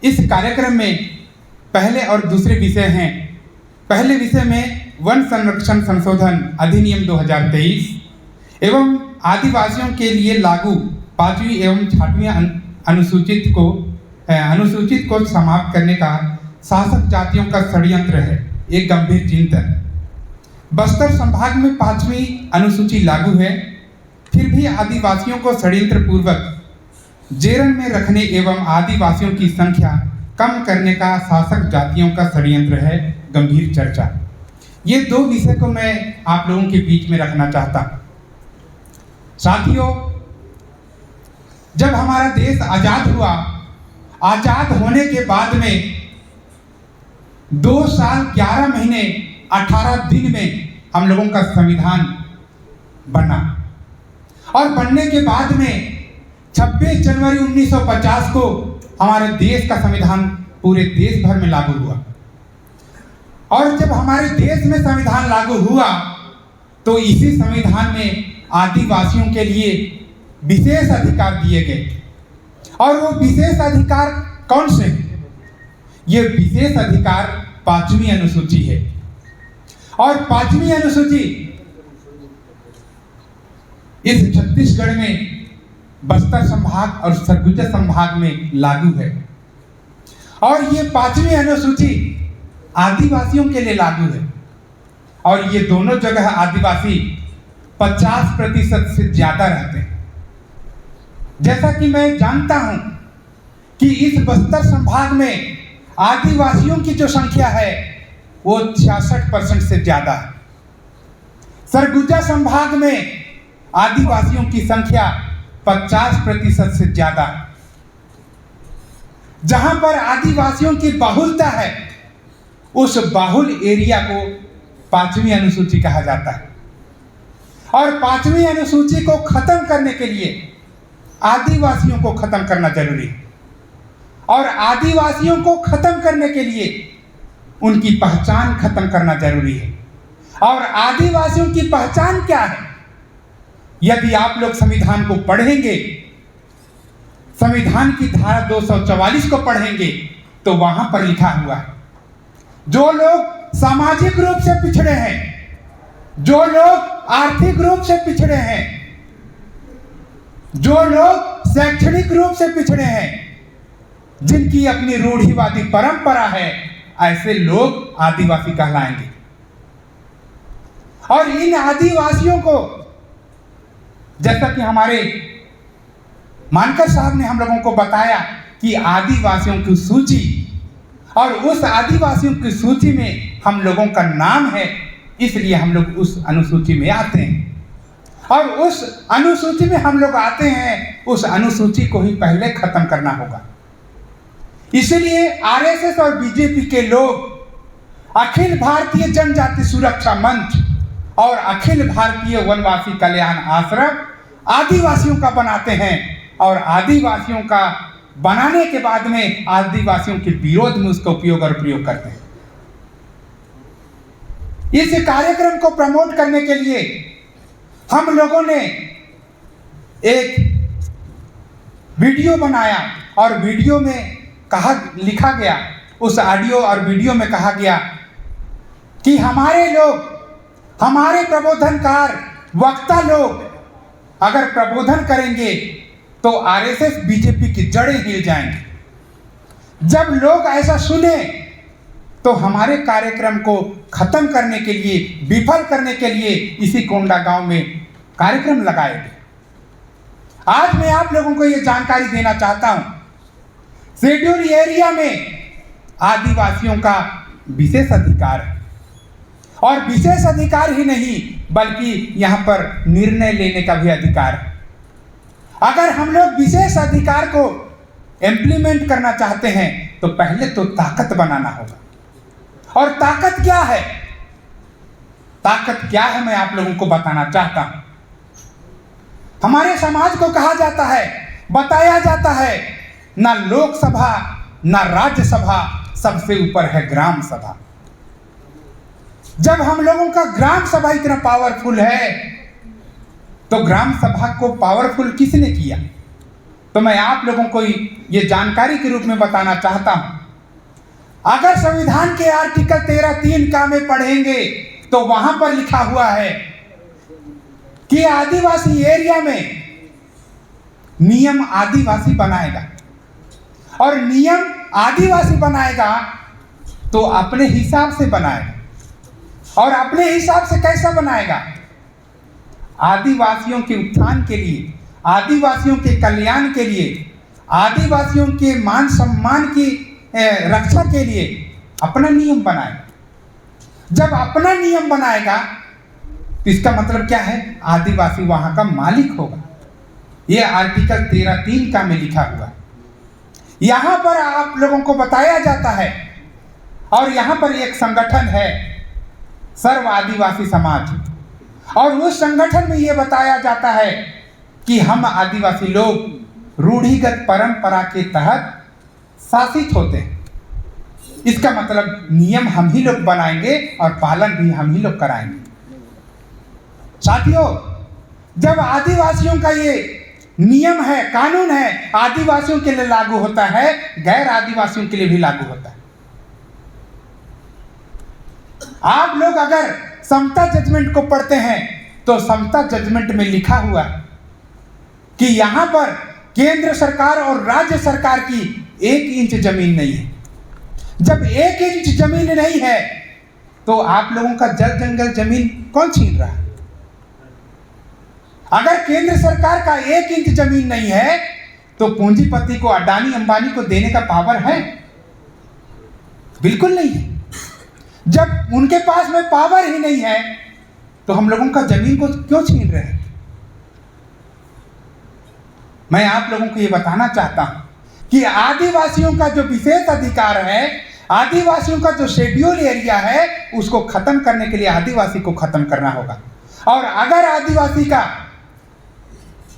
इस कार्यक्रम में पहले और दूसरे विषय हैं। पहले विषय में वन संरक्षण संशोधन अधिनियम 2023 एवं आदिवासियों के लिए लागू 5वीं एवं 6वीं अनुसूचित को समाप्त करने का शासक जातियों का षड्यंत्र है, एक गंभीर चिंतन। बस्तर संभाग में 5वीं अनुसूची लागू है, फिर भी आदिवासियों को षड्यंत्र पूर्वक जेरन में रखने एवं आदिवासियों की संख्या कम करने का शासक जातियों का षड्यंत्र है, गंभीर चर्चा। ये दो विषय को मैं आप लोगों के बीच में रखना चाहता हूं। साथियों, जब हमारा देश आजाद हुआ, आजाद होने के बाद में 2 साल 11 महीने 18 दिन में हम लोगों का संविधान बना और बनने के बाद में 26 जनवरी 1950 को हमारे देश का संविधान पूरे देश भर में लागू हुआ। और जब हमारे देश में संविधान लागू हुआ तो इसी संविधान में आदिवासियों के लिए विशेष अधिकार दिए गए। और वो विशेष अधिकार कौन से? ये विशेष अधिकार 5वीं अनुसूची है। और 5वीं अनुसूची इस छत्तीसगढ़ में बस्तर संभाग और सरगुजा संभाग में लागू है। और ये 5वीं अनुसूची आदिवासियों के लिए लागू है। और ये दोनों जगह आदिवासी 50% से ज्यादा रहते हैं। जैसा कि मैं जानता हूं कि इस बस्तर संभाग में आदिवासियों की जो संख्या है वो 66% से ज्यादा है। सरगुजा संभाग में आदिवासियों की संख्या 50% से ज्यादा है। जहां पर आदिवासियों की बहुलता है उस बाहुल एरिया को 5वीं अनुसूची कहा जाता है। और 5वीं अनुसूची को खत्म करने के लिए आदिवासियों को खत्म करना जरूरी है। और आदिवासियों को खत्म करने के लिए उनकी पहचान खत्म करना जरूरी है। और आदिवासियों की पहचान क्या है? यदि आप लोग संविधान को पढ़ेंगे, संविधान की धारा 244 को पढ़ेंगे तो वहां पर लिखा हुआ है, जो लोग सामाजिक रूप से पिछड़े हैं, जो लोग आर्थिक रूप से पिछड़े हैं, जो लोग शैक्षणिक रूप से पिछड़े हैं, जिनकी अपनी रूढ़िवादी परंपरा है, ऐसे लोग आदिवासी कहलाएंगे। और इन आदिवासियों को, जैसा कि हमारे मानकर साहब ने हम लोगों को बताया कि आदिवासियों की सूची, और उस आदिवासियों की सूची में हम लोगों का नाम है, इसलिए हम लोग उस अनुसूची में आते हैं। और उस अनुसूची में हम लोग आते हैं, उस अनुसूची को ही पहले खत्म करना होगा। इसलिए आरएसएस और बीजेपी के लोग अखिल भारतीय जनजाति सुरक्षा मंच और अखिल भारतीय वनवासी कल्याण आश्रम आदिवासियों का बनाते हैं। और आदिवासियों का बनाने के बाद में आदिवासियों के विरोध में उसका उपयोग और प्रयोग करते हैं। इस कार्यक्रम को प्रमोट करने के लिए हम लोगों ने एक वीडियो बनाया और वीडियो में लिखा गया, उस ऑडियो और वीडियो में कहा गया कि हमारे लोग, हमारे प्रबोधनकार वक्ता लोग अगर प्रबोधन करेंगे तो आरएसएस बीजेपी की जड़ें हिल जाएंगी। जब लोग ऐसा सुने तो हमारे कार्यक्रम को खत्म करने के लिए, विफल करने के लिए इसी कोंडागांव में कार्यक्रम लगाए गए। आज मैं आप लोगों को यह जानकारी देना चाहता हूं, शेड्यूल एरिया में आदिवासियों का विशेष अधिकार है। और विशेष अधिकार ही नहीं बल्कि यहां पर निर्णय लेने का भी अधिकार है। अगर हम लोग विशेष अधिकार को इम्प्लीमेंट करना चाहते हैं तो पहले तो ताकत बनाना होगा। और ताकत क्या है? ताकत क्या है मैं आप लोगों को बताना चाहता हूं। हमारे समाज को कहा जाता है, बताया जाता है, ना लोकसभा ना राज्यसभा, सबसे ऊपर है ग्राम सभा। जब हम लोगों का ग्राम सभा इतना पावरफुल है तो ग्राम सभा को पावरफुल किसने किया? तो मैं आप लोगों को ये जानकारी के रूप में बताना चाहता हूं। अगर संविधान के आर्टिकल 13(3) का में पढ़ेंगे तो वहां पर लिखा हुआ है कि आदिवासी एरिया में नियम आदिवासी बनाएगा, और नियम आदिवासी बनाएगा तो अपने हिसाब से बनाएगा। और अपने हिसाब से कैसा बनाएगा? आदिवासियों के उत्थान के लिए, आदिवासियों के कल्याण के लिए, आदिवासियों के मान सम्मान की रक्षा के लिए अपना नियम बनाएगा। जब अपना नियम बनाएगा तो इसका मतलब क्या है? आदिवासी वहां का मालिक होगा। यह आर्टिकल 13(3) का में लिखा हुआ है। यहां पर आप लोगों को बताया जाता है, और यहां पर एक संगठन है सर्व आदिवासी समाज, और उस संगठन में यह बताया जाता है कि हम आदिवासी लोग रूढ़िगत परंपरा के तहत शासित होते हैं। इसका मतलब नियम हम ही लोग बनाएंगे और पालन भी हम ही लोग कराएंगे। साथियों, जब आदिवासियों का ये नियम है, कानून है, आदिवासियों के लिए लागू होता है, गैर आदिवासियों के लिए भी लागू होता है। आप लोग अगर समता जजमेंट को पढ़ते हैं तो समता जजमेंट में लिखा हुआ है कि यहां पर केंद्र सरकार और राज्य सरकार की 1 इंच जमीन नहीं है। जब 1 इंच जमीन नहीं है तो आप लोगों का जल जंगल जमीन कौन छीन रहा है? अगर केंद्र सरकार का 1 इंच जमीन नहीं है तो पूंजीपति को, अडानी अंबानी को देने का पावर है? बिल्कुल नहीं है। जब उनके पास में पावर ही नहीं है तो हम लोगों का जमीन को क्यों छीन रहे हैं? मैं आप लोगों को यह बताना चाहता हूं कि आदिवासियों का जो विशेष अधिकार है, आदिवासियों का जो शेड्यूल एरिया है, उसको खत्म करने के लिए आदिवासी को खत्म करना होगा। और अगर आदिवासी का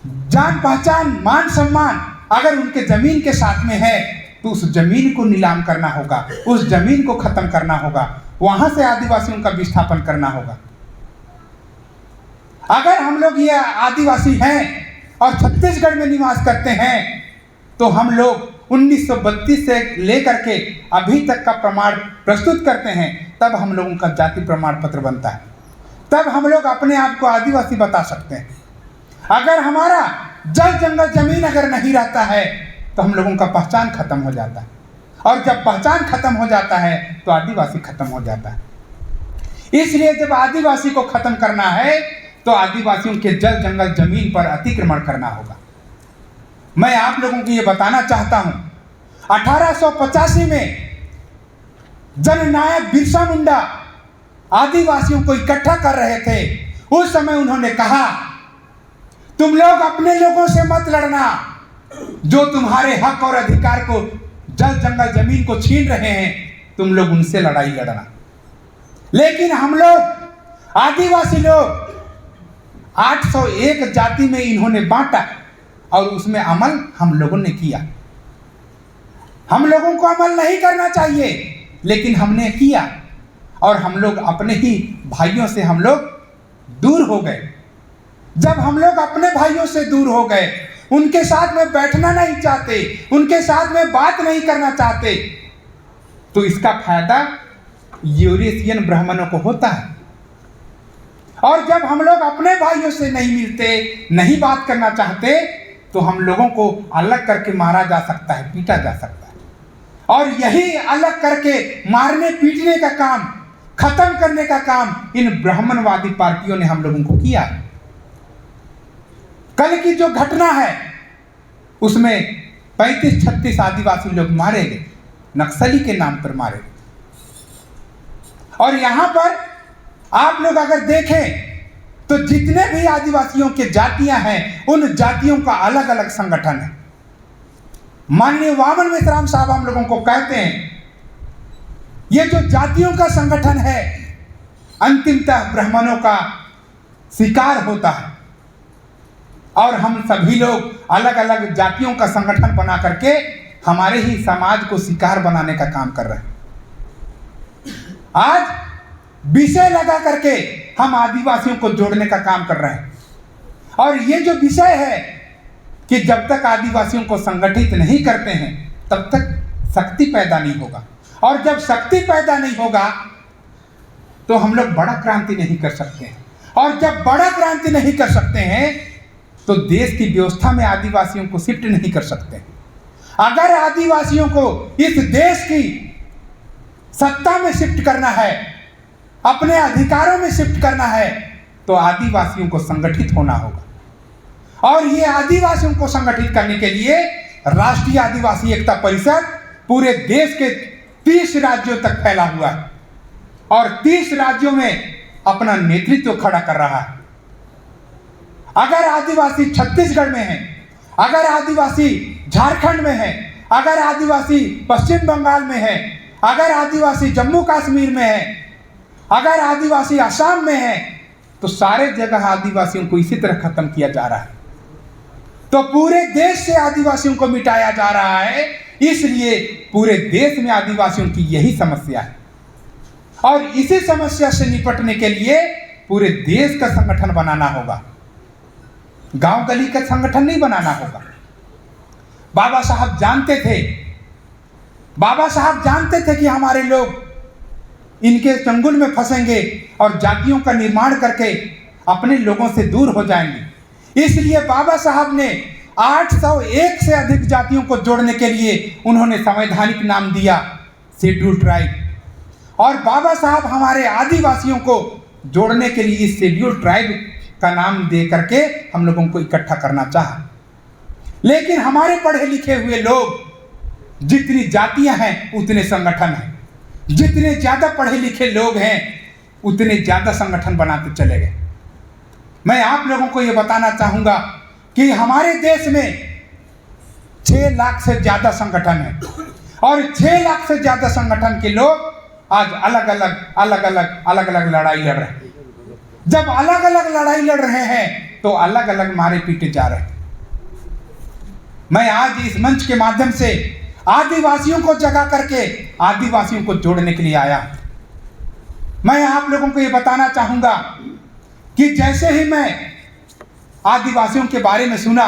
जान पहचान, मान सम्मान अगर उनके जमीन के साथ में है तो उस जमीन को नीलाम करना होगा, उस जमीन को खत्म करना होगा, वहां से आदिवासियों का विस्थापन करना होगा। अगर हम लोग ये आदिवासी हैं और छत्तीसगढ़ में निवास करते हैं तो हम लोग 1932 से लेकर के अभी तक का प्रमाण प्रस्तुत करते हैं, तब हम लोगों का जाति प्रमाण पत्र बनता है, तब हम लोग अपने आप को आदिवासी बता सकते हैं। अगर हमारा जल जंगल जमीन अगर नहीं रहता है तो हम लोगों का पहचान खत्म हो जाता है, और जब पहचान खत्म हो जाता है तो आदिवासी खत्म हो जाता है। इसलिए जब आदिवासी को खत्म करना है तो आदिवासियों के जल जंगल जमीन पर अतिक्रमण करना होगा। मैं आप लोगों को यह बताना चाहता हूं, 1885 में जननायक बिरसा मुंडा आदिवासियों को इकट्ठा कर रहे थे। उस समय उन्होंने कहा, तुम लोग अपने लोगों से मत लड़ना जो तुम्हारे हक और अधिकार को, जल जंगल जमीन को छीन रहे हैं, तुम लोग उनसे लड़ाई लड़ना। लेकिन हम लोग आदिवासी लोग 801 जाति में इन्होंने बांटा और उसमें अमल हम लोगों ने किया। हम लोगों को अमल नहीं करना चाहिए, लेकिन हमने किया, और हम लोग अपने ही भाइयों से हम लोग दूर हो गए। जब हम लोग अपने भाइयों से दूर हो गए, उनके साथ में बैठना नहीं चाहते, उनके साथ में बात नहीं करना चाहते, तो इसका फायदा यूरेशियन ब्राह्मणों को होता है। और जब हम लोग अपने भाइयों से नहीं मिलते, नहीं बात करना चाहते, तो हम लोगों को अलग करके मारा जा सकता है, पीटा जा सकता है। और यही अलग करके मारने पीटने का काम, खत्म करने का काम इन ब्राह्मणवादी पार्टियों ने हम लोगों को किया। कल की जो घटना है उसमें 35-36 आदिवासी लोग मारे गए, नक्सली के नाम पर मारे गए। और यहां पर आप लोग अगर देखें तो जितने भी आदिवासियों के जातियां हैं, उन जातियों का अलग अलग संगठन है। माननीय वामन मेश्राम साहब हम लोगों को कहते हैं, ये जो जातियों का संगठन है अंतिमतः ब्राह्मणों का शिकार होता है, और हम सभी लोग अलग अलग जातियों का संगठन बना करके हमारे ही समाज को शिकार बनाने का काम कर रहे हैं। आज विषय लगा करके हम आदिवासियों को जोड़ने का काम कर रहे हैं, और ये जो विषय है कि जब तक आदिवासियों को संगठित नहीं करते हैं तब तक शक्ति पैदा नहीं होगा, और जब शक्ति पैदा नहीं होगा तो हम लोग बड़ा क्रांति नहीं कर सकते हैं, और जब बड़ा क्रांति नहीं कर सकते हैं तो देश की व्यवस्था में आदिवासियों को शिफ्ट नहीं कर सकते। अगर आदिवासियों को इस देश की सत्ता में शिफ्ट करना है, अपने अधिकारों में शिफ्ट करना है, तो आदिवासियों को संगठित होना होगा। और ये आदिवासियों को संगठित करने के लिए राष्ट्रीय आदिवासी एकता परिषद पूरे देश के 30 राज्यों तक फैला हुआ है और 30 राज्यों में अपना नेतृत्व खड़ा कर रहा है। अगर आदिवासी छत्तीसगढ़ में है, अगर आदिवासी झारखंड में है, अगर आदिवासी पश्चिम बंगाल में है, अगर आदिवासी जम्मू कश्मीर में है, अगर आदिवासी असम में है, तो सारे जगह आदिवासियों को इसी तरह खत्म किया जा रहा है। तो पूरे देश से आदिवासियों को मिटाया जा रहा है, इसलिए पूरे देश में आदिवासियों की यही समस्या है। और इसी समस्या से निपटने के लिए पूरे देश का संगठन बनाना होगा, गांव गली का संगठन नहीं बनाना होगा। बाबा साहब जानते थे कि हमारे लोग इनके चंगुल में फंसेंगे और जातियों का निर्माण करके अपने लोगों से दूर हो जाएंगे। इसलिए बाबा साहब ने 801 से अधिक जातियों को जोड़ने के लिए उन्होंने संवैधानिक नाम दिया शेड्यूल ट्राइब। और बाबा साहब हमारे आदिवासियों को जोड़ने के लिए इस शेड्यूल ट्राइब का नाम दे करके हम लोगों को इकट्ठा करना चाहा। लेकिन हमारे पढ़े लिखे हुए लोग, जितनी जातियां हैं उतने संगठन हैं, जितने ज्यादा पढ़े लिखे लोग हैं उतने ज्यादा संगठन बनाते चले गए। मैं आप लोगों को यह बताना चाहूंगा कि हमारे देश में 6 लाख से ज्यादा संगठन है और 6 लाख से ज्यादा संगठन के लोग आज अलग अलग लड़ाई लड़ रहे हैं। जब अलग अलग लड़ाई लड़ रहे हैं तो अलग अलग मारे पीटे जा रहे हैं। मैं आज इस मंच के माध्यम से आदिवासियों को जगा करके आदिवासियों को जोड़ने के लिए आया। मैं आप लोगों को यह बताना चाहूंगा कि जैसे ही मैं आदिवासियों के बारे में सुना,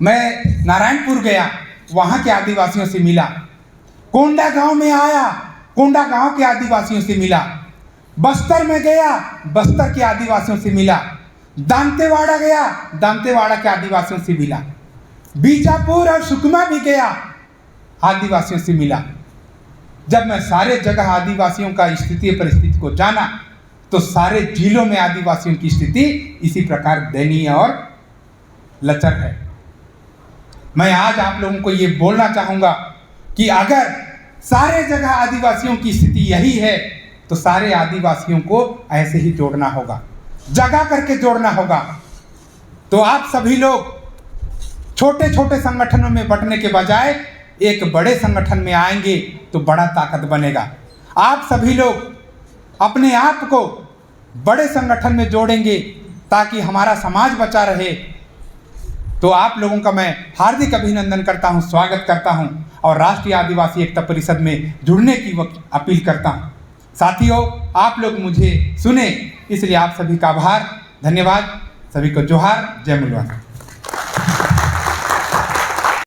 मैं नारायणपुर गया, वहां के आदिवासियों से मिला, कोंडा गांव में आया, कोंडा गांव के आदिवासियों से मिला, बस्तर में गया, बस्तर के आदिवासियों से मिला, दांतेवाड़ा गया, दांतेवाड़ा के आदिवासियों से मिला, बीजापुर और सुकमा भी गया, आदिवासियों से मिला। जब मैं सारे जगह आदिवासियों का स्थिति परिस्थिति को जाना तो सारे जिलों में आदिवासियों की स्थिति इसी प्रकार दयनीय और लचर है। मैं आज आप लोगों को ये बोलना चाहूँगा कि अगर सारे जगह आदिवासियों की स्थिति यही है तो सारे आदिवासियों को ऐसे ही जोड़ना होगा, जगा करके जोड़ना होगा। तो आप सभी लोग छोटे छोटे संगठनों में बंटने के बजाय एक बड़े संगठन में आएंगे तो बड़ा ताकत बनेगा। आप सभी लोग अपने आप को बड़े संगठन में जोड़ेंगे ताकि हमारा समाज बचा रहे। तो आप लोगों का मैं हार्दिक अभिनंदन करता हूं, स्वागत करता हूं और राष्ट्रीय आदिवासी एकता परिषद में जुड़ने की अपील करता हूं। साथियों, आप लोग मुझे सुने इसलिए आप सभी का आभार, धन्यवाद। सभी को जोहार, जय मूलवान।